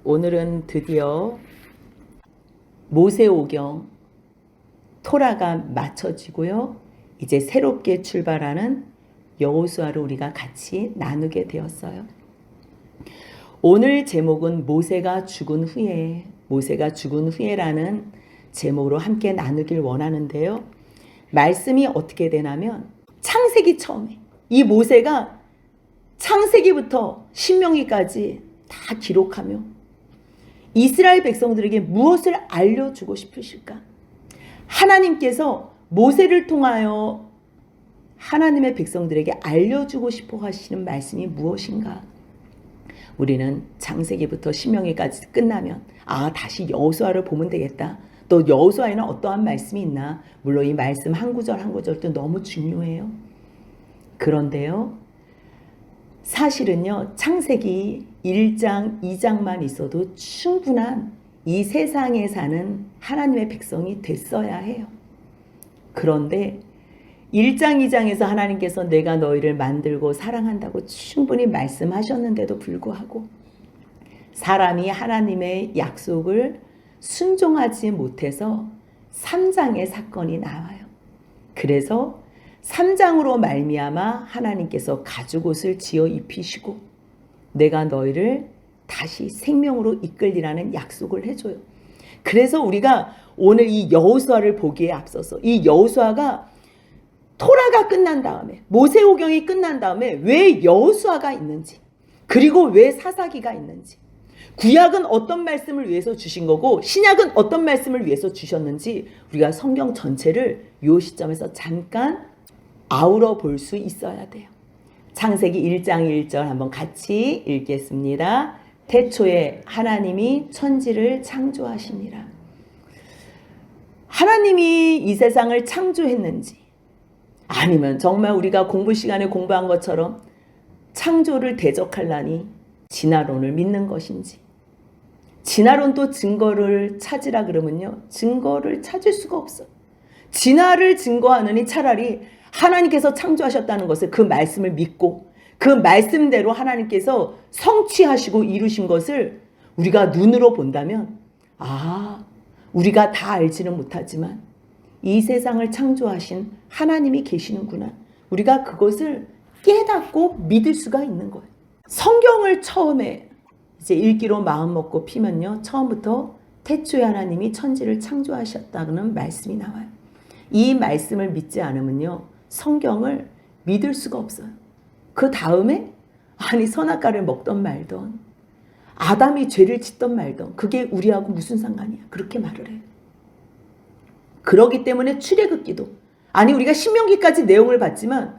오늘은 드디어 모세오경 토라가 마쳐지고요. 이제 새롭게 출발하는 여호수아를 우리가 같이 나누게 되었어요. 오늘 제목은 모세가 죽은 후에라는 제목으로 함께 나누길 원하는데요. 말씀이 어떻게 되냐면 창세기 처음에 이 모세가 창세기부터 신명기까지 다 기록하며 이스라엘 백성들에게 무엇을 알려주고 싶으실까? 하나님께서 모세를 통하여 하나님의 백성들에게 알려주고 싶어 하시는 말씀이 무엇인가? 우리는 창세기부터 신명기까지 끝나면 다시 여호수아를 보면 되겠다. 또 여호수아에는 어떠한 말씀이 있나? 물론 이 말씀 한 구절 한 구절도 너무 중요해요. 그런데요, 사실은요, 창세기 1장, 2장만 있어도 충분한 이 세상에 사는 하나님의 백성이 됐어야 해요. 그런데 1장, 2장에서 하나님께서 내가 너희를 만들고 사랑한다고 충분히 말씀하셨는데도 불구하고 사람이 하나님의 약속을 순종하지 못해서 3장의 사건이 나와요. 그래서 3장으로 말미암아 하나님께서 가죽옷을 지어 입히시고 내가 너희를 다시 생명으로 이끌리라는 약속을 해줘요. 그래서 우리가 오늘 이 여호수아를 보기에 앞서서 이 여호수아가 토라가 끝난 다음에 모세오경이 끝난 다음에 왜 여호수아가 있는지, 그리고 왜 사사기가 있는지, 구약은 어떤 말씀을 위해서 주신 거고 신약은 어떤 말씀을 위해서 주셨는지 우리가 성경 전체를 이 시점에서 잠깐 아우러 볼 수 있어야 돼요. 창세기 1장 1절 한번 같이 읽겠습니다. 태초에 하나님이 천지를 창조하시니라. 하나님이 이 세상을 창조했는지, 아니면 정말 우리가 공부 시간에 공부한 것처럼 창조를 대적하려니 진화론을 믿는 것인지, 진화론도 증거를 찾으라 그러면요, 증거를 찾을 수가 없어. 진화를 증거하느니 차라리 하나님께서 창조하셨다는 것을, 그 말씀을 믿고 그 말씀대로 하나님께서 성취하시고 이루신 것을 우리가 눈으로 본다면 우리가 다 알지는 못하지만 이 세상을 창조하신 하나님이 계시는구나, 우리가 그것을 깨닫고 믿을 수가 있는 거예요. 성경을 처음에 이제 읽기로 마음 먹고 피면요, 처음부터 태초에 하나님이 천지를 창조하셨다는 말씀이 나와요. 이 말씀을 믿지 않으면요, 성경을 믿을 수가 없어요. 그 다음에 선악과를 먹던 말던, 아담이 죄를 짓던 말던, 그게 우리하고 무슨 상관이야, 그렇게 말을 해요. 그러기 때문에 출애굽기도, 우리가 신명기까지 내용을 봤지만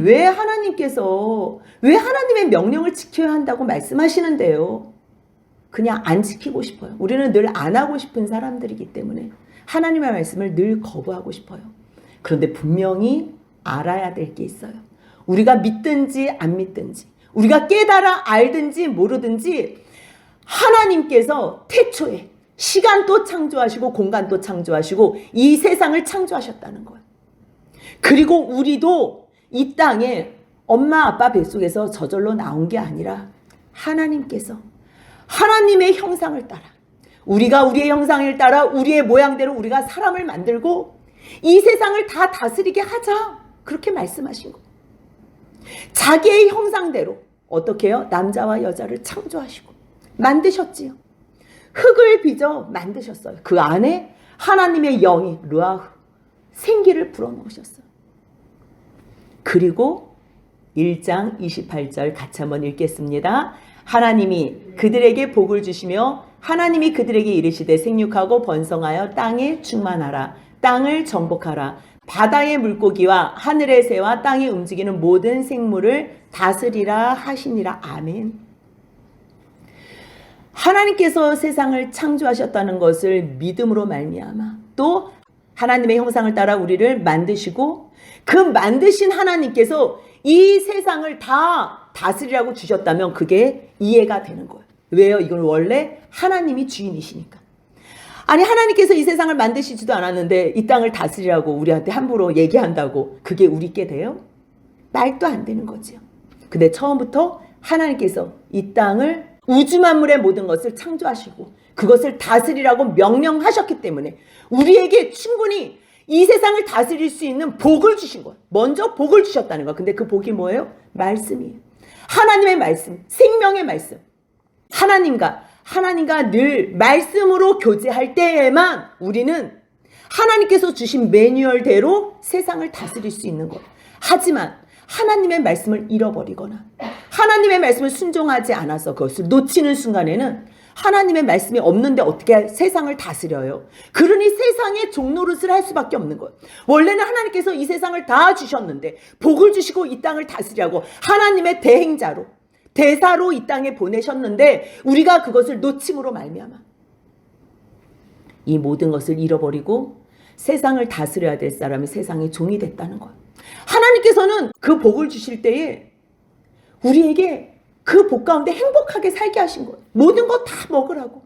왜 하나님께서 왜 하나님의 명령을 지켜야 한다고 말씀하시는데요, 그냥 안 지키고 싶어요. 우리는 늘 안 하고 싶은 사람들이기 때문에 하나님의 말씀을 늘 거부하고 싶어요. 그런데 분명히 알아야 될 게 있어요. 우리가 믿든지 안 믿든지, 우리가 깨달아 알든지 모르든지 하나님께서 태초에 시간도 창조하시고 공간도 창조하시고 이 세상을 창조하셨다는 거예요. 그리고 우리도 이 땅에 엄마 아빠 뱃속에서 저절로 나온 게 아니라 하나님께서 하나님의 형상을 따라, 우리가 우리의 형상을 따라 우리의 모양대로 우리가 사람을 만들고 이 세상을 다 다스리게 하자, 그렇게 말씀하신 거. 자기의 형상대로 어떻게 해요? 남자와 여자를 창조하시고 만드셨지요. 흙을 빚어 만드셨어요. 그 안에 하나님의 영이 르아흐, 생기를 불어넣으셨어요. 그리고 1장 28절 같이 한번 읽겠습니다. 하나님이 그들에게 복을 주시며 하나님이 그들에게 이르시되 생육하고 번성하여 땅에 충만하라, 땅을 정복하라, 바다의 물고기와 하늘의 새와 땅에 움직이는 모든 생물을 다스리라 하시니라. 아멘. 하나님께서 세상을 창조하셨다는 것을 믿음으로 말미암아 또 하나님의 형상을 따라 우리를 만드시고 그 만드신 하나님께서 이 세상을 다 다스리라고 주셨다면 그게 이해가 되는 거예요. 왜요? 이건 원래 하나님이 주인이시니까. 하나님께서 이 세상을 만드시지도 않았는데 이 땅을 다스리라고 우리한테 함부로 얘기한다고 그게 우리께 돼요? 말도 안 되는 거죠. 근데 처음부터 하나님께서 이 땅을 우주 만물의 모든 것을 창조하시고 그것을 다스리라고 명령하셨기 때문에 우리에게 충분히 이 세상을 다스릴 수 있는 복을 주신 거예요. 먼저 복을 주셨다는 거. 근데 그 복이 뭐예요? 말씀이에요. 하나님의 말씀, 생명의 말씀. 하나님과 늘 말씀으로 교제할 때에만 우리는 하나님께서 주신 매뉴얼대로 세상을 다스릴 수 있는 거예요. 하지만 하나님의 말씀을 잃어버리거나 하나님의 말씀을 순종하지 않아서 그것을 놓치는 순간에는 하나님의 말씀이 없는데 어떻게 세상을 다스려요? 그러니 세상의 종노릇을 할 수밖에 없는 거예요. 원래는 하나님께서 이 세상을 다 주셨는데 복을 주시고 이 땅을 다스리라고 하나님의 대행자로 대사로 이 땅에 보내셨는데 우리가 그것을 놓침으로 말미암아 이 모든 것을 잃어버리고 세상을 다스려야 될 사람이 세상의 종이 됐다는 거예요. 하나님께서는 그 복을 주실 때에 우리에게 그 복 가운데 행복하게 살게 하신 거예요. 모든 거 다 먹으라고.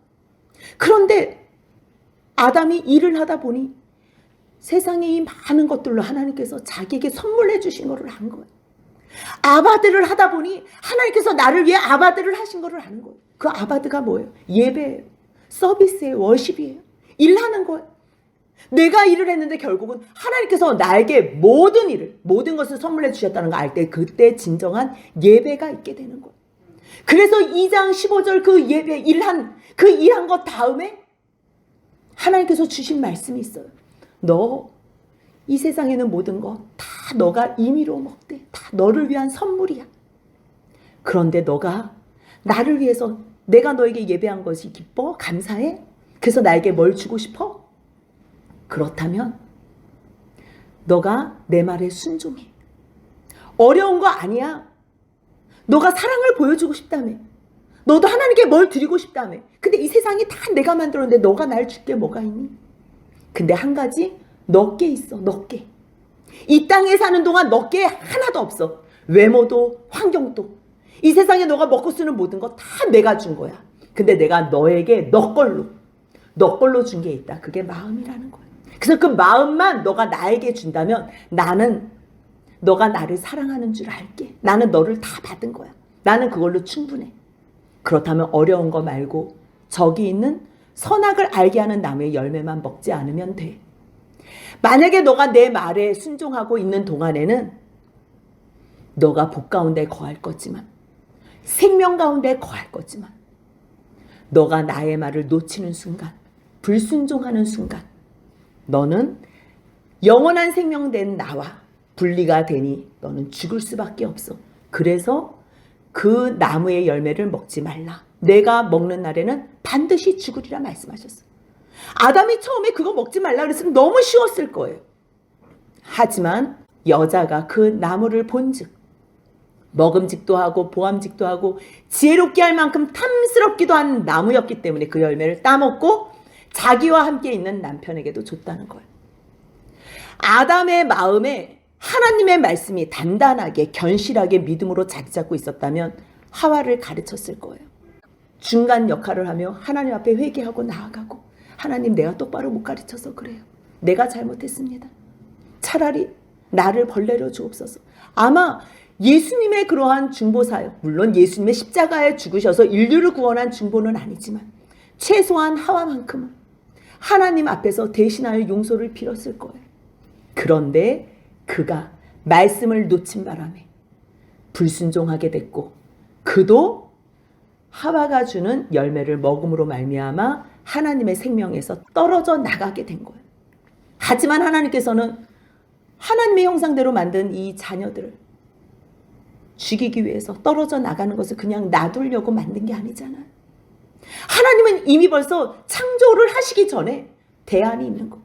그런데 아담이 일을 하다 보니 세상에 이 많은 것들로 하나님께서 자기에게 선물해 주신 거를 한 거예요. 아바드를 하다 보니 하나님께서 나를 위해 아바드를 하신 거를 아는 거예요. 그 아바드가 뭐예요? 예배예요. 서비스예요. 워십이에요. 일하는 거예요. 내가 일을 했는데 결국은 하나님께서 나에게 모든 것을 선물해 주셨다는 거 알 때 그때 진정한 예배가 있게 되는 거예요. 그래서 2장 15절 그 예배 일한 것 다음에 하나님께서 주신 말씀이 있어요. 너 이 세상에는 모든 거 다 너가 임의로 먹되 다 너를 위한 선물이야. 그런데 너가 나를 위해서 내가 너에게 예배한 것이 기뻐? 감사해? 그래서 나에게 뭘 주고 싶어? 그렇다면 너가 내 말에 순종해. 어려운 거 아니야. 너가 사랑을 보여주고 싶다며. 너도 하나님께 뭘 드리고 싶다며. 근데 이 세상이 다 내가 만들었는데 너가 날 줄 게 뭐가 있니? 근데 한 가지 너께 있어. 너께. 이 땅에 사는 동안 너께 하나도 없어. 외모도 환경도. 이 세상에 너가 먹고 쓰는 모든 거 다 내가 준 거야. 근데 내가 너에게 너 걸로 준 게 있다. 그게 마음이라는 거야. 그래서 그 마음만 너가 나에게 준다면 나는 너가 나를 사랑하는 줄 알게. 나는 너를 다 받은 거야. 나는 그걸로 충분해. 그렇다면 어려운 거 말고 저기 있는 선악을 알게 하는 나무의 열매만 먹지 않으면 돼. 만약에 너가 내 말에 순종하고 있는 동안에는 너가 복 가운데 거할 거지만 생명 가운데 거할 거지만 너가 나의 말을 놓치는 순간 불순종하는 순간 너는 영원한 생명된 나와 분리가 되니 너는 죽을 수밖에 없어. 그래서 그 나무의 열매를 먹지 말라. 내가 먹는 날에는 반드시 죽으리라 말씀하셨어. 아담이 처음에 그거 먹지 말라 그랬으면 너무 쉬웠을 거예요. 하지만 여자가 그 나무를 본즉 먹음직도 하고 보암직도 하고 지혜롭게 할 만큼 탐스럽기도 한 나무였기 때문에 그 열매를 따먹고 자기와 함께 있는 남편에게도 줬다는 거예요. 아담의 마음에 하나님의 말씀이 단단하게 견실하게 믿음으로 자리 잡고 있었다면 하와를 가르쳤을 거예요. 중간 역할을 하며 하나님 앞에 회개하고 나아가고 하나님 내가 똑바로 못 가르쳐서 그래요. 내가 잘못했습니다. 차라리 나를 벌내려 주옵소서. 아마 예수님의 그러한 중보사역, 물론 예수님의 십자가에 죽으셔서 인류를 구원한 중보는 아니지만 최소한 하와만큼은 하나님 앞에서 대신하여 용서를 빌었을 거예요. 그런데 그가 말씀을 놓친 바람에 불순종하게 됐고 그도 하와가 주는 열매를 먹음으로 말미암아 하나님의 생명에서 떨어져 나가게 된 거예요. 하지만 하나님께서는 하나님의 형상대로 만든 이 자녀들을 죽이기 위해서 떨어져 나가는 것을 그냥 놔두려고 만든 게 아니잖아요. 하나님은 이미 벌써 창조를 하시기 전에 대안이 있는 거.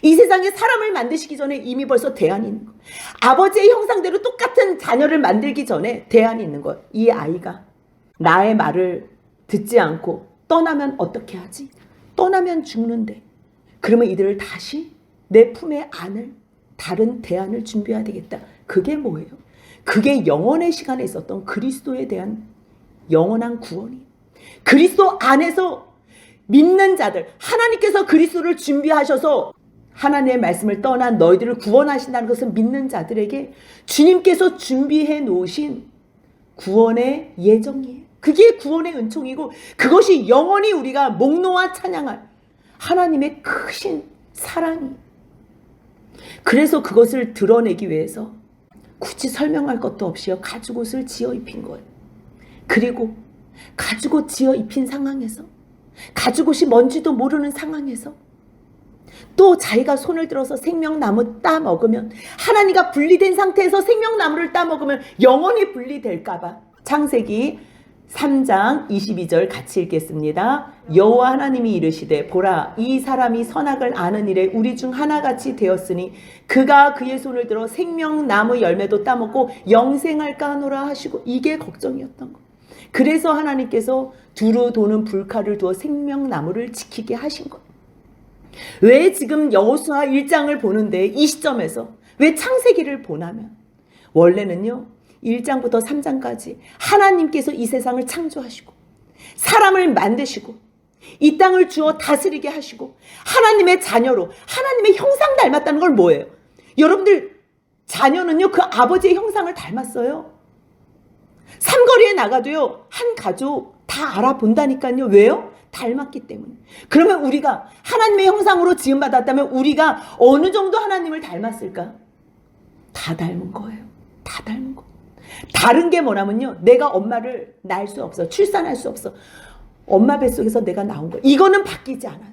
이 세상에 사람을 만드시기 전에 이미 벌써 대안이 있는 거. 아버지의 형상대로 똑같은 자녀를 만들기 전에 대안이 있는 거예요. 이 아이가 나의 말을 듣지 않고 떠나면 어떻게 하지? 떠나면 죽는데. 그러면 이들을 다시 내 품에 안을 다른 대안을 준비해야 되겠다. 그게 뭐예요? 그게 영원의 시간에 있었던 그리스도에 대한 영원한 구원이에요. 그리스도 안에서 믿는 자들, 하나님께서 그리스도를 준비하셔서 하나님의 말씀을 떠난 너희들을 구원하신다는 것은 믿는 자들에게 주님께서 준비해 놓으신 구원의 예정이에요. 그게 구원의 은총이고 그것이 영원히 우리가 목 놓아 찬양할 하나님의 크신 사랑이. 그래서 그것을 드러내기 위해서 굳이 설명할 것도 없이요 가죽옷을 지어 입힌 거예요. 그리고 가죽옷 지어 입힌 상황에서 가죽옷이 뭔지도 모르는 상황에서 또 자기가 손을 들어서 생명나무 따 먹으면 하나님과 분리된 상태에서 생명나무를 따 먹으면 영원히 분리될까 봐 창세기 3장 22절 같이 읽겠습니다. 여호와 하나님이 이르시되 보라 이 사람이 선악을 아는 일에 우리 중 하나같이 되었으니 그가 그의 손을 들어 생명나무 열매도 따먹고 영생할까 하노라 하시고 이게 걱정이었던 거. 그래서 하나님께서 두루 도는 불칼을 두어 생명나무를 지키게 하신 거예요. 왜 지금 여호수아 1장을 보는데 이 시점에서 왜 창세기를 보냐면 원래는요 1장부터 3장까지 하나님께서 이 세상을 창조하시고 사람을 만드시고 이 땅을 주어 다스리게 하시고 하나님의 자녀로 하나님의 형상 닮았다는 걸 뭐예요? 여러분들 자녀는요 그 아버지의 형상을 닮았어요. 삼거리에 나가도요 한 가족 다 알아본다니까요. 왜요? 닮았기 때문에. 그러면 우리가 하나님의 형상으로 지음받았다면 우리가 어느 정도 하나님을 닮았을까? 다 닮은 거예요. 다 닮은 거. 다른 게 뭐냐면요 내가 엄마를 낳을 수 없어. 출산할 수 없어. 엄마 뱃속에서 내가 나온 거예요. 이거는 바뀌지 않아요.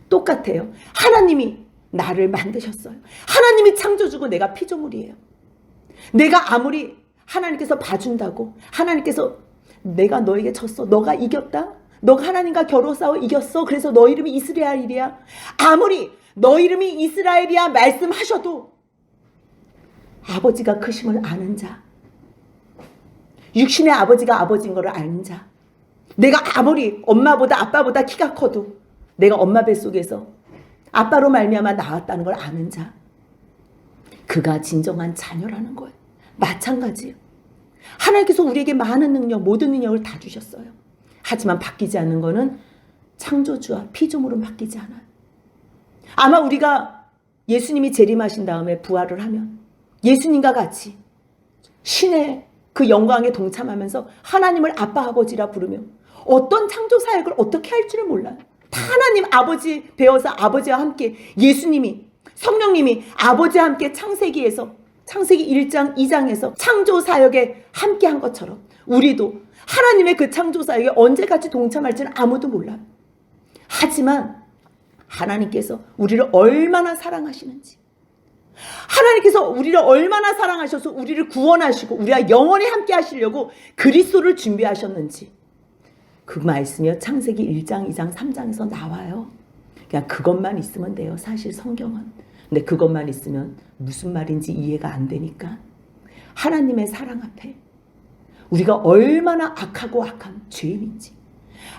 똑같아요. 하나님이 나를 만드셨어요. 하나님이 창조주고 내가 피조물이에요. 내가 아무리 하나님께서 봐준다고 하나님께서 내가 너에게 졌어. 너가 이겼다. 너가 하나님과 겨루 싸워 이겼어. 그래서 너 이름이 이스라엘이야. 아무리 너 이름이 이스라엘이야 말씀하셔도 아버지가 크심을 아는 자, 육신의 아버지가 아버지인 것을 아는 자, 내가 아무리 엄마보다 아빠보다 키가 커도 내가 엄마 뱃속에서 아빠로 말미암아 나왔다는 걸 아는 자, 그가 진정한 자녀라는 거예요. 마찬가지예요. 하나님께서 우리에게 많은 능력, 모든 능력을 다 주셨어요. 하지만 바뀌지 않는 것은 창조주와 피조물은 바뀌지 않아요. 아마 우리가 예수님이 재림하신 다음에 부활을 하면 예수님과 같이 신의 그 영광에 동참하면서 하나님을 아빠 아버지라 부르며 어떤 창조 사역을 어떻게 할지를 몰라요. 다 하나님 아버지 배워서 아버지와 함께 예수님이 성령님이 아버지와 함께 창세기에서 창세기 1장 2장에서 창조 사역에 함께 한 것처럼 우리도 하나님의 그 창조 사역에 언제 같이 동참할지는 아무도 몰라요. 하지만 하나님께서 우리를 얼마나 사랑하시는지, 하나님께서 우리를 얼마나 사랑하셔서 우리를 구원하시고 우리가 영원히 함께 하시려고 그리스도를 준비하셨는지 그 말씀이요 창세기 1장 2장 3장에서 나와요. 그냥 그것만 있으면 돼요. 사실 성경은. 근데 그것만 있으면 무슨 말인지 이해가 안 되니까 하나님의 사랑 앞에 우리가 얼마나 악하고 악한 죄인인지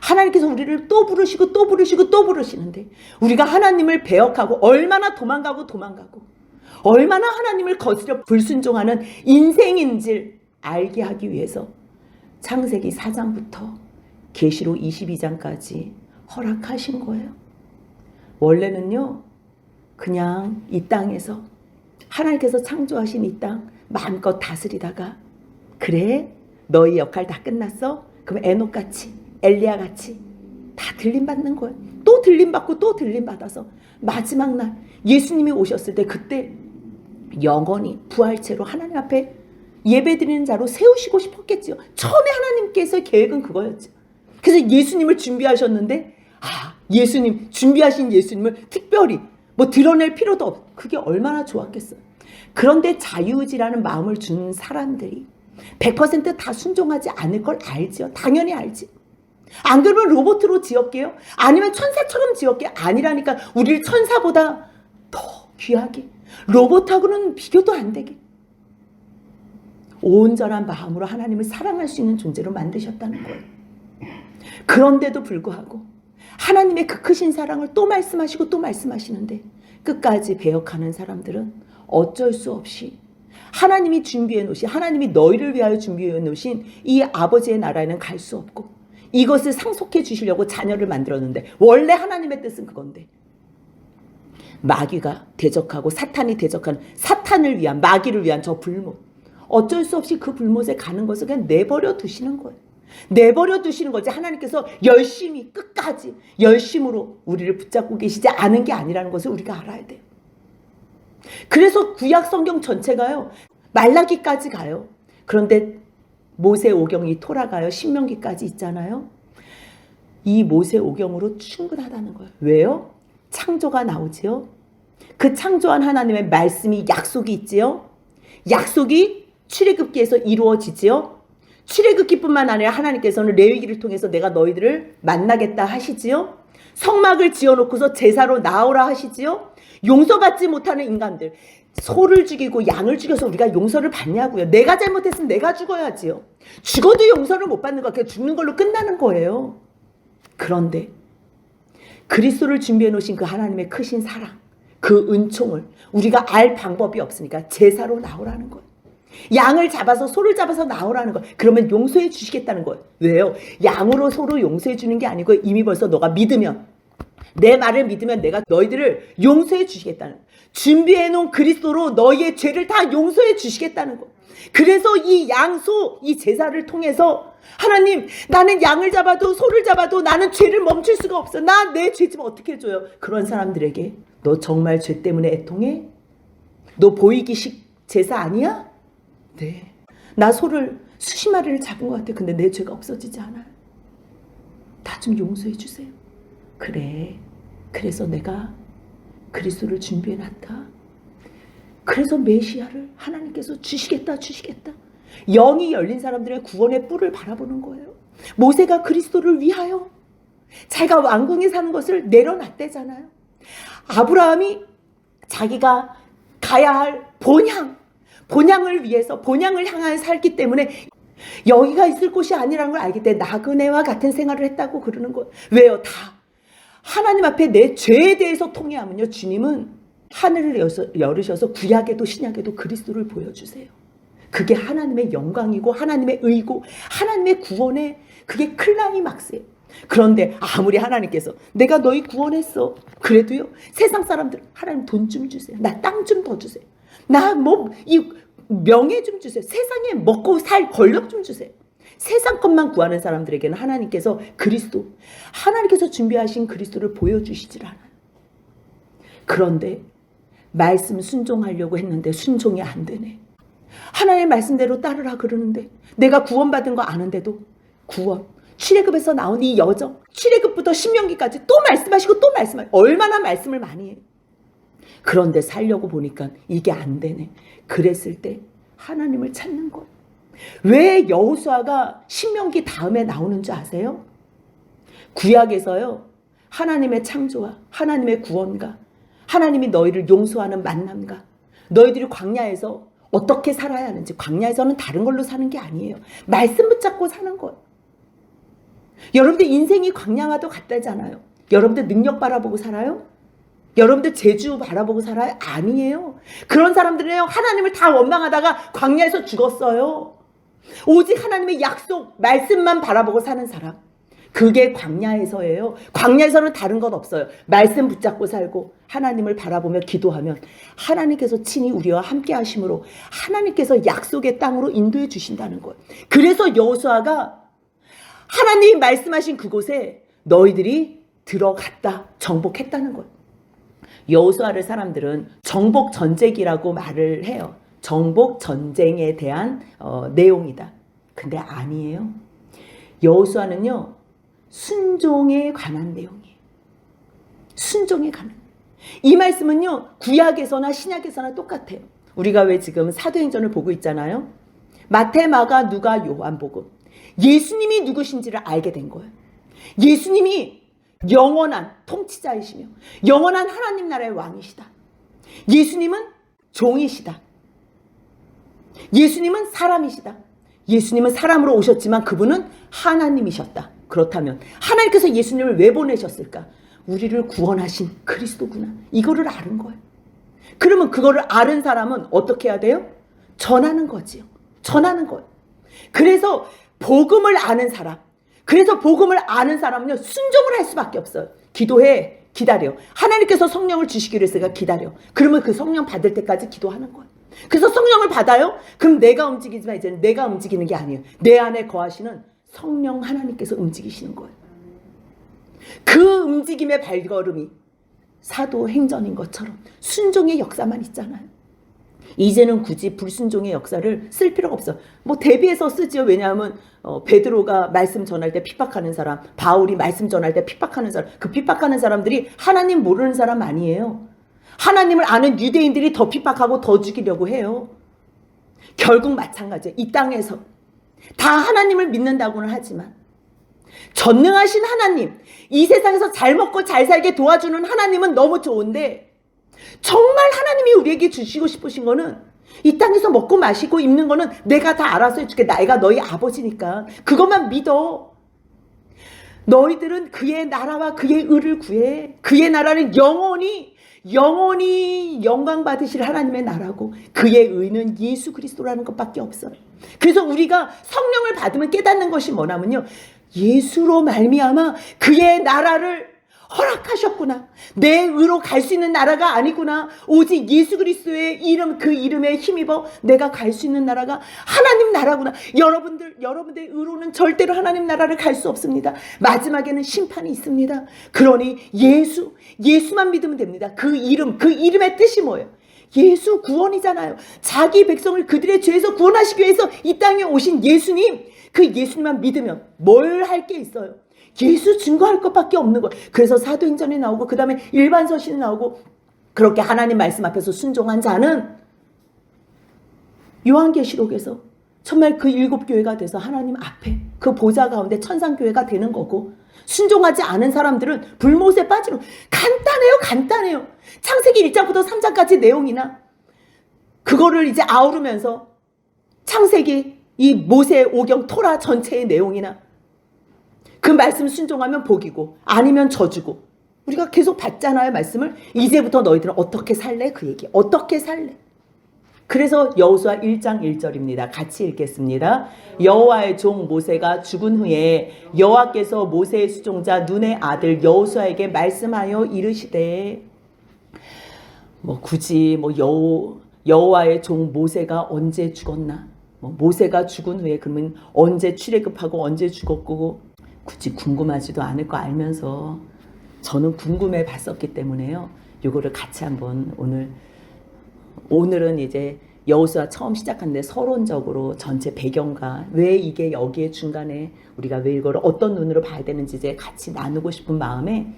하나님께서 우리를 또 부르시고 또 부르시고 또 부르시는데 우리가 하나님을 배역하고 얼마나 도망가고 얼마나 하나님을 거스려 불순종하는 인생인지를 알게 하기 위해서 창세기 4장부터 계시록 22장까지 허락하신 거예요. 원래는요 그냥 이 땅에서 하나님께서 창조하신 이 땅 마음껏 다스리다가 그래 너희 역할 다 끝났어? 그럼 에녹같이 엘리야같이 다 들림받는 거예요. 또 들림받고 또 들림받아서 마지막 날 예수님이 오셨을 때 그때 영원히 부활체로 하나님 앞에 예배드리는 자로 세우시고 싶었겠죠. 처음에 하나님께서 계획은 그거였죠. 그래서 예수님을 준비하셨는데 예수님 준비하신 예수님을 특별히 뭐 드러낼 필요도 없어. 그게 얼마나 좋았겠어요. 그런데 자유의지라는 마음을 준 사람들이 100% 순종하지 않을 걸 알죠. 당연히 알지. 안 그러면 로봇으로 지었게요? 아니면 천사처럼 지었게? 아니라니까. 우리를 천사보다 더 귀하게 로봇하고는 비교도 안 되게 온전한 마음으로 하나님을 사랑할 수 있는 존재로 만드셨다는 거예요. 그런데도 불구하고 하나님의 그 크신 사랑을 또 말씀하시고 또 말씀하시는데 끝까지 배역하는 사람들은 어쩔 수 없이 하나님이 준비해 놓으신, 하나님이 너희를 위하여 준비해 놓으신 이 아버지의 나라에는 갈 수 없고 이것을 상속해 주시려고 자녀를 만들었는데 원래 하나님의 뜻은 그건데 마귀가 대적하고 사탄이 대적하는 사탄을 위한, 마귀를 위한 저 불못, 어쩔 수 없이 그 불못에 가는 것을 그냥 내버려 두시는 거예요. 내버려 두시는 거지. 하나님께서 열심히 끝까지 열심으로 우리를 붙잡고 계시지 않은 게 아니라는 것을 우리가 알아야 돼요. 그래서 구약 성경 전체가요, 말라기까지 가요. 그런데 모세오경이 돌아가요. 신명기까지 있잖아요. 이 모세오경으로 충분하다는 거예요. 왜요? 창조가 나오지요. 그 창조한 하나님의 말씀이, 약속이 있지요. 약속이 출애굽기에서 이루어지지요. 출애굽기뿐만 아니라 하나님께서는 레위기를 통해서 내가 너희들을 만나겠다 하시지요. 성막을 지어놓고서 제사로 나오라 하시지요. 용서받지 못하는 인간들, 소를 죽이고 양을 죽여서 우리가 용서를 받냐고요. 내가 잘못했으면 내가 죽어야지요. 죽어도 용서를 못 받는 거, 그냥 죽는 걸로 끝나는 거예요. 그런데 그리스도를 준비해 놓으신 그 하나님의 크신 사랑, 그 은총을 우리가 알 방법이 없으니까 제사로 나오라는 거예요. 양을 잡아서, 소를 잡아서 나오라는 거예요. 그러면 용서해 주시겠다는 거예요. 왜요? 양으로 소로 용서해 주는 게 아니고 이미 벌써 너가 믿으면, 내 말을 믿으면 내가 너희들을 용서해 주시겠다는 거예요. 준비해 놓은 그리스도로 너희의 죄를 다 용서해 주시겠다는 거예요. 그래서 이 양소, 이 제사를 통해서 하나님, 나는 양을 잡아도 소를 잡아도 나는 죄를 멈출 수가 없어. 나 내 죄 좀 어떻게 해줘요? 그런 사람들에게 너 정말 죄 때문에 애통해? 너 보이기식 제사 아니야? 네. 나 소를 수십 마리를 잡은 것 같아. 근데 내 죄가 없어지지 않아요. 다 좀 용서해 주세요. 그래. 그래서 내가 그리스도를 준비해 놨다. 그래서 메시아를 하나님께서 주시겠다. 영이 열린 사람들의 구원의 뿔을 바라보는 거예요. 모세가 그리스도를 위하여 자기가 왕궁에 사는 것을 내려놨대잖아요. 아브라함이 자기가 가야 할 본향을 위해서, 본향을 향하여 살기 때문에 여기가 있을 곳이 아니라는 걸 알기 때문에 나그네와 같은 생활을 했다고 그러는 거예요. 왜요? 다 하나님 앞에 내 죄에 대해서 통회하면요, 주님은 하늘을 열으셔서 구약에도 신약에도 그리스도를 보여주세요. 그게 하나님의 영광이고 하나님의 의고 하나님의 구원의 그게 클라이막스예요. 그런데 아무리 하나님께서 내가 너희 구원했어, 그래도요, 세상 사람들, 하나님 돈 좀 주세요. 나 땅 좀 더 주세요. 나 이 명예 좀 주세요. 세상에 먹고 살 권력 좀 주세요. 세상 것만 구하는 사람들에게는 하나님께서 그리스도, 하나님께서 준비하신 그리스도를 보여주시질 않아요. 그런데 말씀 순종하려고 했는데 순종이 안 되네. 하나님의 말씀대로 따르라 그러는데 내가 구원받은 거 아는데도 구원, 출애굽에서 나온 이 여정, 출애굽부터 신명기까지 또 말씀하시고 또 말씀하시고 얼마나 말씀을 많이 해요. 그런데 살려고 보니까 이게 안 되네. 그랬을 때 하나님을 찾는 거예요. 왜 여호수아가 신명기 다음에 나오는 줄 아세요? 구약에서요, 하나님의 창조와 하나님의 구원과 하나님이 너희를 용서하는 만남과 너희들이 광야에서 어떻게 살아야 하는지, 광야에서는 다른 걸로 사는 게 아니에요. 말씀 붙잡고 사는 거예요. 여러분들 인생이 광야와도 같다잖아요. 여러분들 능력 바라보고 살아요? 여러분들 재주 바라보고 살아요? 아니에요. 그런 사람들은요, 하나님을 다 원망하다가 광야에서 죽었어요. 오직 하나님의 약속, 말씀만 바라보고 사는 사람, 그게 광야에서예요. 광야에서는 다른 건 없어요. 말씀 붙잡고 살고 하나님을 바라보며 기도하면 하나님께서 친히 우리와 함께 하심으로 하나님께서 약속의 땅으로 인도해 주신다는 거예요. 그래서 여호수아가 하나님이 말씀하신 그곳에 너희들이 들어갔다, 정복했다는 거예요. 여호수아를 사람들은 정복 전쟁이라고 말을 해요. 정복 전쟁에 대한 내용이다. 근데 아니에요. 여호수아는요, 순종에 관한 내용이에요. 순종에 관한. 이 말씀은요, 구약에서나 신약에서나 똑같아요. 우리가 왜 지금 사도행전을 보고 있잖아요. 마태, 마가, 누가, 요한복음. 예수님이 누구신지를 알게 된 거예요. 예수님이 영원한 통치자이시며 영원한 하나님 나라의 왕이시다. 예수님은 종이시다. 예수님은 사람이시다. 예수님은 사람으로 오셨지만 그분은 하나님이셨다. 그렇다면 하나님께서 예수님을 왜 보내셨을까? 우리를 구원하신 그리스도구나. 이거를 아는 거예요. 그러면 그거를 아는 사람은 어떻게 해야 돼요? 전하는 거지요. 전하는 거예요. 그래서 복음을 아는 사람, 그래서 복음을 아는 사람은요, 순종을 할 수밖에 없어요. 기도해, 기다려. 하나님께서 성령을 주시기로 했으니까 기다려. 그러면 그 성령 받을 때까지 기도하는 거예요. 그래서 성령을 받아요? 그럼 내가 움직이지만 이제는 내가 움직이는 게 아니에요. 내 안에 거하시는 성령 하나님께서 움직이시는 거예요. 그 움직임의 발걸음이 사도행전인 것처럼 순종의 역사만 있잖아요. 이제는 굳이 불순종의 역사를 쓸 필요가 없어. 뭐 대비해서 쓰지요. 왜냐하면 베드로가 말씀 전할 때 핍박하는 사람, 바울이 말씀 전할 때 핍박하는 사람, 그 핍박하는 사람들이 하나님 모르는 사람 아니에요. 하나님을 아는 유대인들이 더 핍박하고 더 죽이려고 해요. 결국 마찬가지예요. 이 땅에서 다 하나님을 믿는다고는 하지만 전능하신 하나님, 이 세상에서 잘 먹고 잘 살게 도와주는 하나님은 너무 좋은데, 정말 하나님이 우리에게 주시고 싶으신 거는 이 땅에서 먹고 마시고 입는 거는 내가 다 알아서 해줄게. 내가 너희 아버지니까 그것만 믿어. 너희들은 그의 나라와 그의 의를 구해. 그의 나라는 영원히 영광 받으실 하나님의 나라고, 그의 의는 예수 그리스도라는 것밖에 없어요. 그래서 우리가 성령을 받으면 깨닫는 것이 뭐냐면요, 예수로 말미암아 그의 나라를 허락하셨구나. 내 의로 갈 수 있는 나라가 아니구나. 오직 예수 그리스도의 이름, 그 이름에 힘입어 내가 갈 수 있는 나라가 하나님 나라구나. 여러분들의 의로는 절대로 하나님 나라를 갈 수 없습니다. 마지막에는 심판이 있습니다. 그러니 예수만 믿으면 됩니다. 그 이름의 뜻이 뭐예요? 예수 구원이잖아요. 자기 백성을 그들의 죄에서 구원하시기 위해서 이 땅에 오신 예수님, 그 예수님만 믿으면 뭘 할 게 있어요? 예수 증거할 것밖에 없는 거예요. 그래서 사도행전에 나오고 그 다음에 일반 서신에 나오고, 그렇게 하나님 말씀 앞에서 순종한 자는 요한계시록에서 정말 그 7교회가 돼서 하나님 앞에 그 보좌 가운데 천상교회가 되는 거고, 순종하지 않은 사람들은 불못에 빠지는. 간단해요. 창세기 1장부터 3장까지 내용이나 그거를 이제 아우르면서 창세기 이 모세 오경 토라 전체의 내용이나 그 말씀 순종하면 복이고 아니면 저주고, 우리가 계속 받잖아요, 말씀을. 이제부터 너희들은 어떻게 살래? 그 얘기. 어떻게 살래? 그래서 여호수아 1장 1절입니다. 같이 읽겠습니다. 여호와의 종 모세가 죽은 후에 여호와께서 모세의 수종자 눈의 아들 여호수아에게 말씀하여 이르시되, 굳이 여호와의 종 모세가 언제 죽었나? 모세가 죽은 후에 그러면 언제 출애굽하고 언제 죽었고, 굳이 궁금하지도 않을 거 알면서 저는 궁금해 봤었기 때문에요. 요거를 같이 한번 오늘은 이제 여호수아 처음 시작하는데 서론적으로 전체 배경과 왜 이게 여기에 중간에 우리가 왜 이거를 어떤 눈으로 봐야 되는지 이제 같이 나누고 싶은 마음에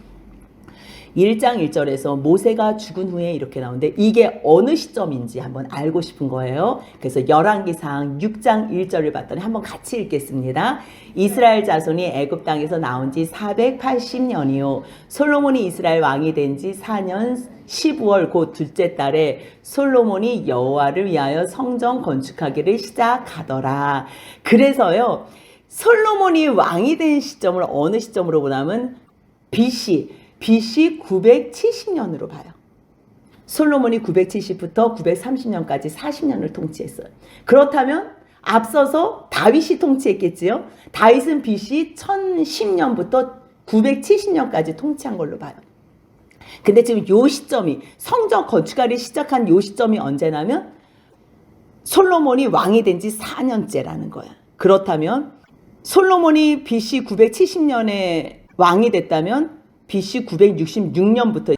1장 1절에서 모세가 죽은 후에 이렇게 나오는데 이게 어느 시점인지 한번 알고 싶은 거예요. 그래서 열왕기상 6장 1절을 봤더니 한번 같이 읽겠습니다. 이스라엘 자손이 애굽 땅에서 나온 지 480년이요 솔로몬이 이스라엘 왕이 된 지 4년 15월 곧 둘째 달에 솔로몬이 여호와를 위하여 성전 건축하기를 시작하더라. 그래서요, 솔로몬이 왕이 된 시점을 어느 시점으로 보냐면 BC 970년으로 봐요. 솔로몬이 970부터 930년까지 40년을 통치했어요. 그렇다면 앞서서 다윗이 통치했겠지요. 다윗은 BC 1010년부터 970년까지 통치한 걸로 봐요. 근데 지금 요 시점이 성전 건축하기 시작한 요 시점이 언제냐면 솔로몬이 왕이 된 지 4년째라는 거야. 그렇다면 솔로몬이 BC 970년에 왕이 됐다면 BC 966년부터,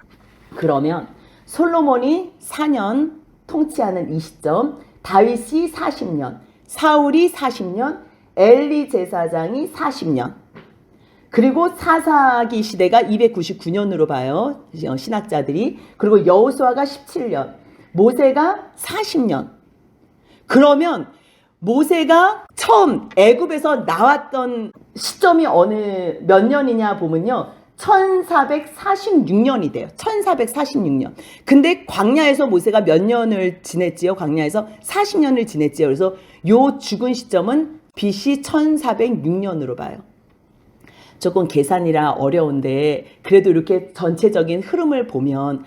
그러면 솔로몬이 4년 통치하는 이 시점, 다윗이 40년, 사울이 40년, 엘리 제사장이 40년, 그리고 사사기 시대가 299년으로 봐요, 신학자들이. 그리고 여호수아가 17년, 모세가 40년. 그러면 모세가 처음 애굽에서 나왔던 시점이 몇 년이냐 보면요, 1446년이 돼요. 1446년. 근데 광야에서 모세가 몇 년을 지냈지요? 광야에서 40년을 지냈지요. 그래서 요 죽은 시점은 BC 1406년으로 봐요. 조금 계산이라 어려운데 그래도 이렇게 전체적인 흐름을 보면,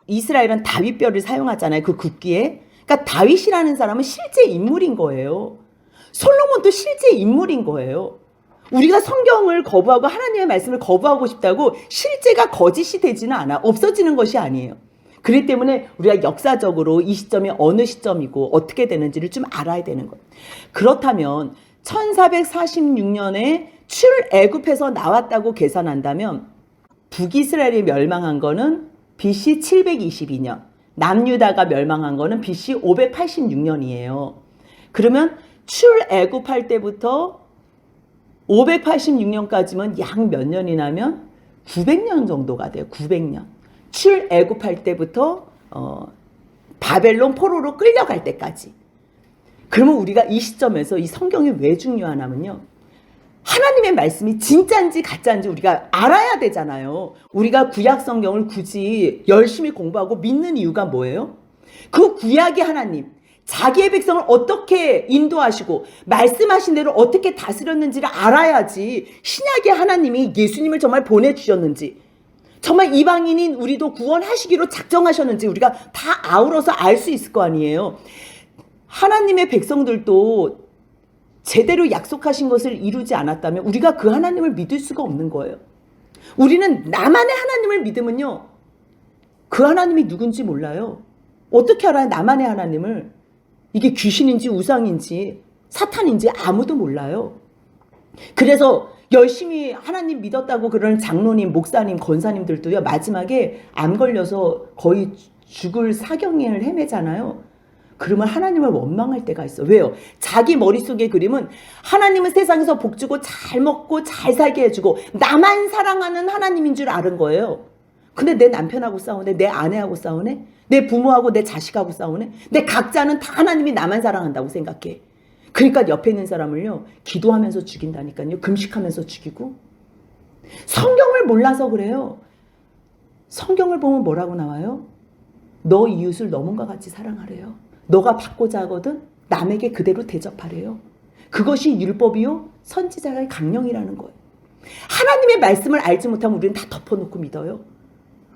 이스라엘은 다윗뼈를 사용하잖아요. 그 굽기에. 그러니까 다윗이라는 사람은 실제 인물인 거예요. 솔로몬도 실제 인물인 거예요. 우리가 성경을 거부하고 하나님의 말씀을 거부하고 싶다고 실제가 거짓이 되지는 않아. 없어지는 것이 아니에요. 그렇기 때문에 우리가 역사적으로 이 시점이 어느 시점이고 어떻게 되는지를 좀 알아야 되는 거예요. 그렇다면 1446년에 출애굽해서 나왔다고 계산한다면 북이스라엘이 멸망한 거는 BC 722년, 남유다가 멸망한 거는 BC 586년이에요. 그러면 출애굽할 때부터 586년까지면 약 몇 년이 나면 900년 정도가 돼요. 900년. 출애굽할 때부터 바벨론 포로로 끌려갈 때까지. 그러면 우리가 이 시점에서 이 성경이 왜 중요하냐면요. 하나님의 말씀이 진짜인지 가짜인지 우리가 알아야 되잖아요. 우리가 구약 성경을 굳이 열심히 공부하고 믿는 이유가 뭐예요? 그 구약의 하나님, 자기의 백성을 어떻게 인도하시고 말씀하신 대로 어떻게 다스렸는지를 알아야지 신약의 하나님이 예수님을 정말 보내주셨는지, 정말 이방인인 우리도 구원하시기로 작정하셨는지 우리가 다 아우러서 알 수 있을 거 아니에요. 하나님의 백성들도 제대로 약속하신 것을 이루지 않았다면 우리가 그 하나님을 믿을 수가 없는 거예요. 우리는 나만의 하나님을 믿으면요, 그 하나님이 누군지 몰라요. 어떻게 알아요? 나만의 하나님을. 이게 귀신인지 우상인지 사탄인지 아무도 몰라요. 그래서 열심히 하나님 믿었다고 그러는 장로님, 목사님, 권사님들도요, 마지막에 암 걸려서 거의 죽을 사경을 헤매잖아요. 그러면 하나님을 원망할 때가 있어. 왜요? 자기 머릿속의 그림은 하나님은 세상에서 복주고 잘 먹고 잘 살게 해주고 나만 사랑하는 하나님인 줄 아는 거예요. 근데 내 남편하고 싸우네, 내 아내하고 싸우네, 내 부모하고 내 자식하고 싸우네, 내 각자는 다 하나님이 나만 사랑한다고 생각해. 그러니까 옆에 있는 사람을요, 기도하면서 죽인다니까요. 금식하면서 죽이고. 성경을 몰라서 그래요. 성경을 보면 뭐라고 나와요? 너 이웃을 너 몸과 같이 사랑하래요. 너가 받고자 하거든 남에게 그대로 대접하래요. 그것이 율법이요 선지자의 강령이라는 거예요. 하나님의 말씀을 알지 못하면 우리는 다 덮어놓고 믿어요.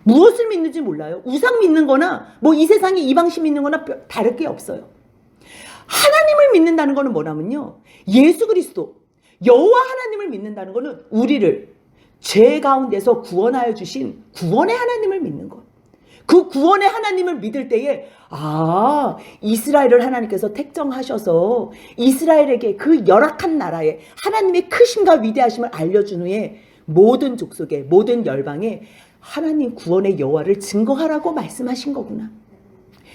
무엇을 믿는지 몰라요. 우상 믿는 거나 뭐 이 세상에 이방신 믿는 거나 다를 게 없어요. 하나님을 믿는다는 거는 뭐냐면요, 예수 그리스도 여호와 하나님을 믿는다는 거는 우리를 죄 가운데서 구원하여 주신 구원의 하나님을 믿는 거예요. 그 구원의 하나님을 믿을 때에 이스라엘을 하나님께서 택정하셔서 이스라엘에게 그 열악한 나라에 하나님의 크심과 위대하심을 알려준 후에 모든 족속에 모든 열방에 하나님 구원의 여호와를 증거하라고 말씀하신 거구나.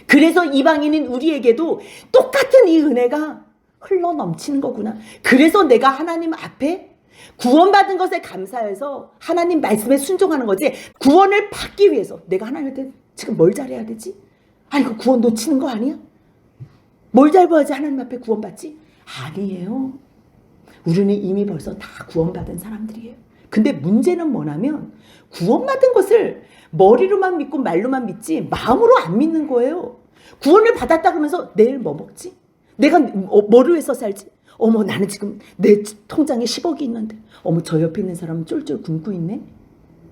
그래서 이방인인 우리에게도 똑같은 이 은혜가 흘러 넘치는 거구나. 그래서 내가 하나님 앞에 구원받은 것에 감사해서 하나님 말씀에 순종하는 거지, 구원을 받기 위해서 내가 하나님한테 지금 뭘 잘해야 되지? 아니 그 구원 놓치는 거 아니야? 뭘 잘해야지 하나님 앞에 구원받지? 아니에요. 우리는 이미 벌써 다 구원받은 사람들이에요. 근데 문제는 뭐냐면 구원받은 것을 머리로만 믿고 말로만 믿지 마음으로 안 믿는 거예요. 구원을 받았다 그러면서 내일 뭐 먹지? 내가 뭐를 해서 살지? 어머 나는 지금 내 통장에 10억이 있는데 어머 저 옆에 있는 사람은 쫄쫄 굶고 있네?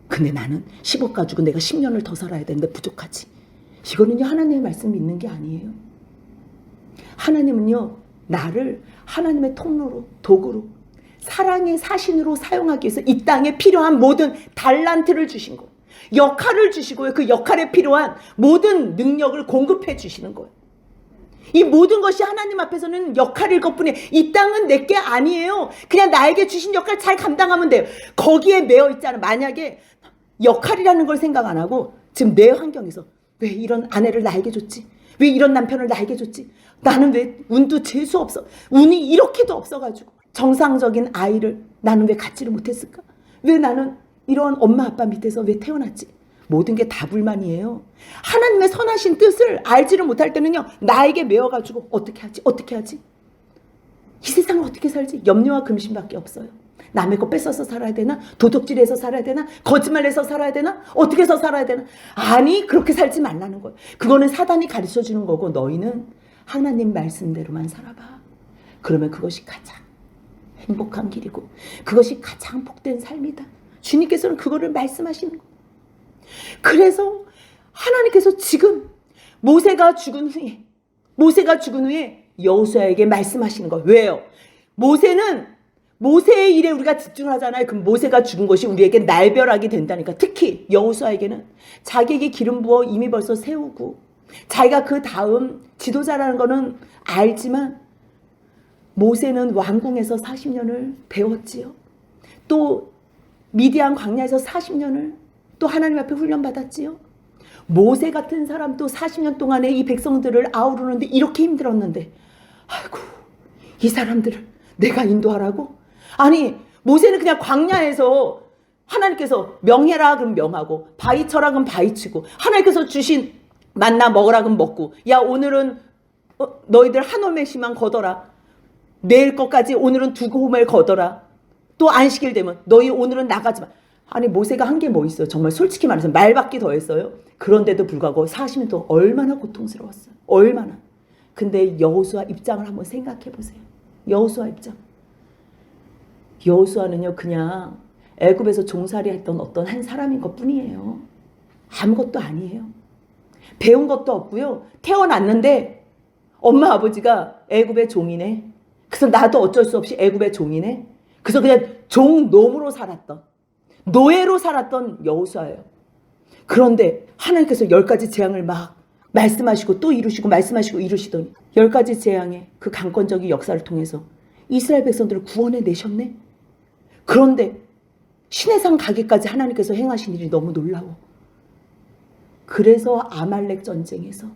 근데 나는 10억 가지고 내가 10년을 더 살아야 되는데 부족하지. 이거는요 하나님의 말씀 믿는 게 아니에요. 하나님은요 나를 하나님의 통로로 도구로 사랑의 사신으로 사용하기 위해서 이 땅에 필요한 모든 달란트를 주신 거예요. 역할을 주시고요. 그 역할에 필요한 모든 능력을 공급해 주시는 거예요. 이 모든 것이 하나님 앞에서는 역할일 것뿐이에요. 이 땅은 내게 아니에요. 그냥 나에게 주신 역할 잘 감당하면 돼요. 거기에 매여 있잖아. 만약에 역할이라는 걸 생각 안 하고 지금 내 환경에서 왜 이런 아내를 나에게 줬지? 왜 이런 남편을 나에게 줬지? 나는 왜 운도 재수 없어? 운이 이렇게도 없어가지고 정상적인 아이를 나는 왜 갖지를 못했을까? 왜 나는 이런 엄마 아빠 밑에서 왜 태어났지? 모든 게 다 불만이에요. 하나님의 선하신 뜻을 알지를 못할 때는요 나에게 매어가지고 어떻게 하지? 이 세상을 어떻게 살지? 염려와 근심밖에 없어요. 남의 거 뺏어서 살아야 되나? 도둑질해서 살아야 되나? 거짓말해서 살아야 되나? 어떻게 해서 살아야 되나? 아니 그렇게 살지 말라는 거예요. 그거는 사단이 가르쳐주는 거고 너희는 하나님 말씀대로만 살아봐. 그러면 그것이 가장 행복한 길이고 그것이 가장 복된 삶이다. 주님께서는 그거를 말씀하시는 거예요. 그래서 하나님께서 지금 모세가 죽은 후에 여호수아에게 말씀하시는 거예요. 왜요? 모세의 일에 우리가 집중을 하잖아요. 그럼 모세가 죽은 것이 우리에게 날벼락이 된다니까. 특히 여호수아에게는 자기에게 기름 부어 이미 벌써 세우고 자기가 그 다음 지도자라는 거는 알지만 모세는 왕궁에서 40년을 배웠지요. 또 미디안 광야에서 40년을 또 하나님 앞에 훈련받았지요. 모세 같은 사람도 40년 동안에 이 백성들을 아우르는데 이렇게 힘들었는데, 아이고, 이 사람들을 내가 인도하라고? 아니, 모세는 그냥 광야에서 하나님께서 명해라 그럼 명하고, 바위 쳐라 그럼 바위 치고, 하나님께서 주신 만나 먹으라 그럼 먹고, 야 오늘은 너희들 한 호멜씩만 걷어라, 내일 것까지 오늘은 2호멜 걷어라, 또 안식일 되면 너희 오늘은 나가지 마. 아니, 모세가 한 게 뭐 있어요? 정말 솔직히 말해서 말밖에 더 했어요. 그런데도 불구하고 40년 동안 얼마나 고통스러웠어요. 얼마나. 근데 여호수아 입장을 한번 생각해 보세요. 여호수아 입장. 여호수아는요, 그냥 애굽에서 종살이 했던 어떤 한 사람인 것 뿐이에요. 아무것도 아니에요. 배운 것도 없고요. 태어났는데 엄마 아버지가 애굽의 종이네. 그래서 나도 어쩔 수 없이 애굽의 종이네. 그래서 그냥 종놈으로 살았던, 노예로 살았던 여호수아예요. 그런데 하나님께서 10가지 재앙을 막 말씀하시고 또 이루시고 말씀하시고 이루시더니 10가지 재앙의 그 강권적인 역사를 통해서 이스라엘 백성들을 구원해 내셨네. 그런데 시내산 가기까지 하나님께서 행하신 일이 너무 놀라워. 그래서 아말렉 전쟁에서,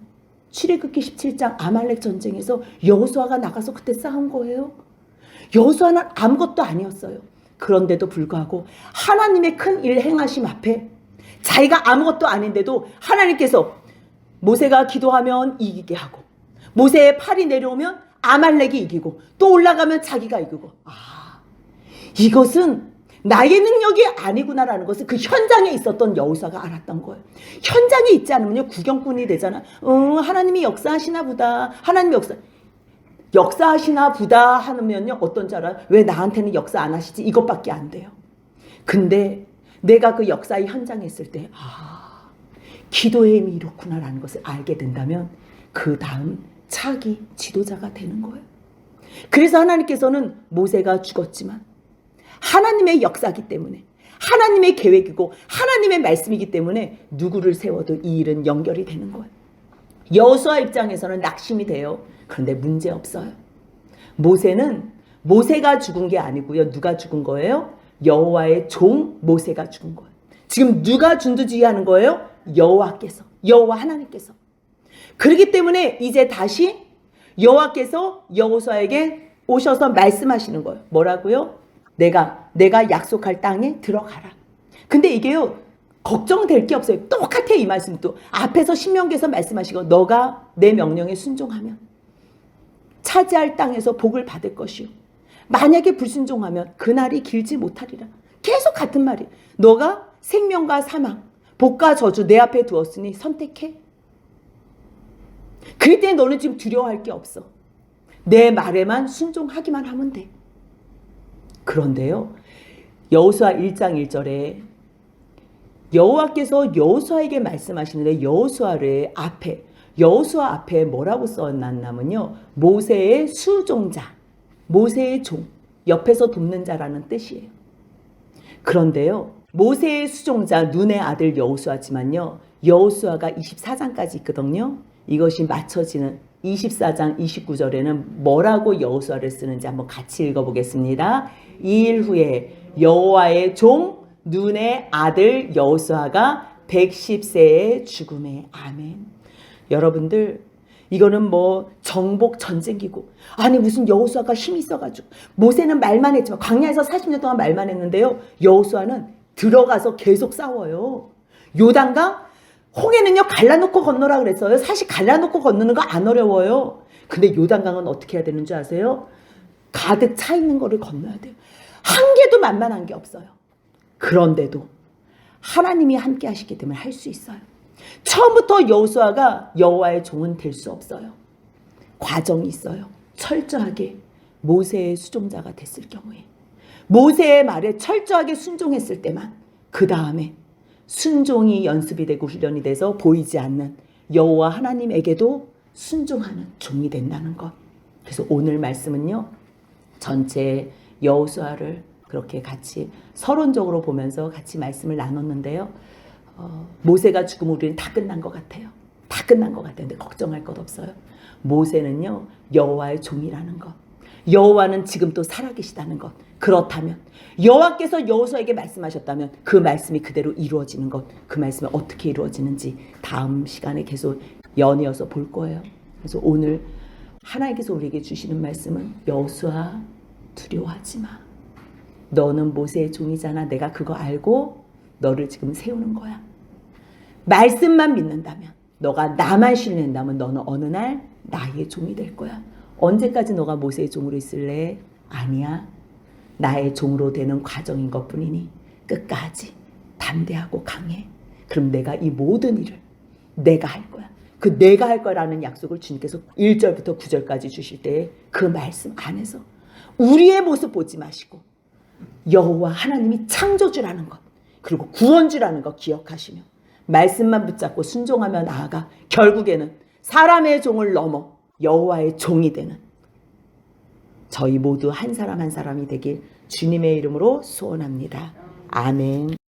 출애굽기 17장 아말렉 전쟁에서 여호수아가 나가서 그때 싸운 거예요. 여호수아는 아무것도 아니었어요. 그런데도 불구하고 하나님의 큰 일 행하심 앞에 자기가 아무것도 아닌데도 하나님께서 모세가 기도하면 이기게 하고, 모세의 팔이 내려오면 아말렉이 이기고, 또 올라가면 자기가 이기고, 이것은 나의 능력이 아니구나라는 것을 그 현장에 있었던 여호수아가 알았던 거예요. 현장에 있지 않으면 구경꾼이 되잖아. 하나님이 역사하시나 보다. 하나님이 역사하시나 보다 하면요, 어떤 줄 알아요? 왜 나한테는 역사 안 하시지? 이것밖에 안 돼요. 근데 내가 그 역사의 현장에 있을 때, 기도의 힘이 이렇구나라는 것을 알게 된다면 그 다음 차기 지도자가 되는 거예요. 그래서 하나님께서는 모세가 죽었지만 하나님의 역사이기 때문에, 하나님의 계획이고 하나님의 말씀이기 때문에 누구를 세워도 이 일은 연결이 되는 거예요. 여호수아 입장에서는 낙심이 돼요. 그런데 문제 없어요. 모세는 모세가 죽은 게 아니고요. 누가 죽은 거예요? 여호와의 종 모세가 죽은 거예요. 지금 누가 준두지휘하는 거예요? 여호와께서, 여호와 하나님께서. 그렇기 때문에 이제 다시 여호와께서 여호수아에게 오셔서 말씀하시는 거예요. 뭐라고요? 내가 약속할 땅에 들어가라. 근데 이게요, 걱정될 게 없어요. 똑같아. 이 말씀도 앞에서 신명기에서 말씀하시고, 너가 내 명령에 순종하면 차지할 땅에서 복을 받을 것이요, 만약에 불순종하면 그날이 길지 못하리라. 계속 같은 말이. 너가 생명과 사망, 복과 저주 내 앞에 두었으니 선택해. 그럴 때 너는 지금 두려워할 게 없어. 내 말에만 순종하기만 하면 돼. 그런데요, 여호수아 1장 1절에 여호와께서 여호수아에게 말씀하시는데, 여호수아 앞에 뭐라고 써놨냐면요, 모세의 수종자, 모세의 종, 옆에서 돕는 자라는 뜻이에요. 그런데요, 모세의 수종자, 눈의 아들 여호수아지만요, 여호수아가 24장까지 있거든요. 이것이 맞춰지는 24장 29절에는 뭐라고 여호수아를 쓰는지 한번 같이 읽어보겠습니다. 2일 후에 여호와의 종 눈의 아들 여호수아가 110세의 죽음에. 아멘. 여러분들, 이거는 뭐 정복 전쟁기고, 아니 무슨 여호수아가 힘이 있어가지고, 모세는 말만 했지만 광야에서 40년 동안 말만 했는데요, 여호수아는 들어가서 계속 싸워요. 요단강 홍해는요 갈라놓고 건너라 그랬어요. 사실 갈라놓고 건너는 거 안 어려워요. 근데 요단강은 어떻게 해야 되는 줄 아세요? 가득 차 있는 거를 건너야 돼요. 한 개도 만만한 게 없어요. 그런데도 하나님이 함께 하시기 때문에 할 수 있어요. 처음부터 여호수아가 여호와의 종은 될 수 없어요. 과정이 있어요. 철저하게 모세의 수종자가 됐을 경우에, 모세의 말에 철저하게 순종했을 때만, 그 다음에 순종이 연습이 되고 훈련이 돼서 보이지 않는 여호와 하나님에게도 순종하는 종이 된다는 것. 그래서 오늘 말씀은요, 전체 여호수아를 그렇게 같이 서론적으로 보면서 같이 말씀을 나눴는데요, 모세가 죽으면 우리는 다 끝난 것 같아요. 다 끝난 것 같은데 걱정할 것 없어요. 모세는요, 여호와의 종이라는 것, 여호와는 지금 또 살아계시다는 것. 그렇다면 여호와께서 여호수아에게 말씀하셨다면 그 말씀이 그대로 이루어지는 것. 그 말씀이 어떻게 이루어지는지 다음 시간에 계속 연이어서 볼 거예요. 그래서 오늘 하나님께서 우리에게 주시는 말씀은 여호수아 두려워하지 마. 너는 모세의 종이잖아. 내가 그거 알고 너를 지금 세우는 거야. 말씀만 믿는다면, 너가 나만 신뢰한다면 너는 어느 날 나의 종이 될 거야. 언제까지 너가 모세의 종으로 있을래? 아니야. 나의 종으로 되는 과정인 것뿐이니 끝까지 담대하고 강해. 그럼 내가 이 모든 일을 내가 할 거야. 그 내가 할 거라는 약속을 주님께서 1절부터 9절까지 주실 때 그 말씀 안에서 우리의 모습 보지 마시고 여호와 하나님이 창조주라는 것, 그리고 구원주라는 것 기억하시며 말씀만 붙잡고 순종하며 나아가 결국에는 사람의 종을 넘어 여호와의 종이 되는 저희 모두 한 사람 한 사람이 되길 주님의 이름으로 소원합니다. 아멘.